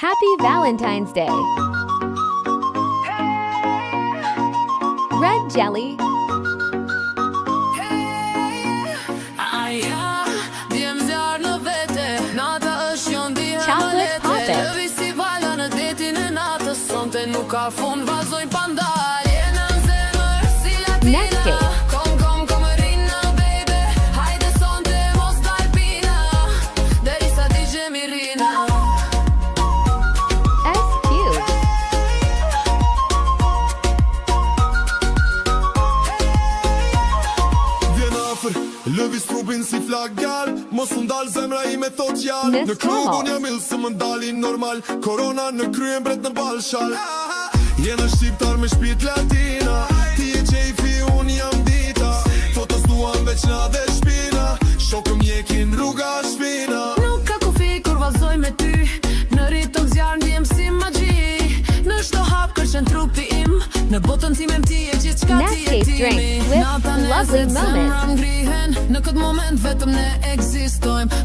Happy Valentine's Day. Red jelly. Chocolate poppet. Netscape. S-Cube. Lëviz trupin si flagal, mos ndal zemra ime thot jall. Në klub unë jam ill se më ndalin normal. Korona në kryen bret në balshal. Jena shqiptar me shpit latina. Ti e qejfi unë jam dita. Fotos duan veç na dhe shpina. Shokëm jekin rruga shpina. Nuk ka kufi kur vazoj me ty. Në ritëm zjarë ndjem si magji. Në shto hap kërqen trupi im. Në botën time ti e gjithë qka ti e timi. Netscape drink with lovely moments. Në këtë moment vetëm ne eksistojmë.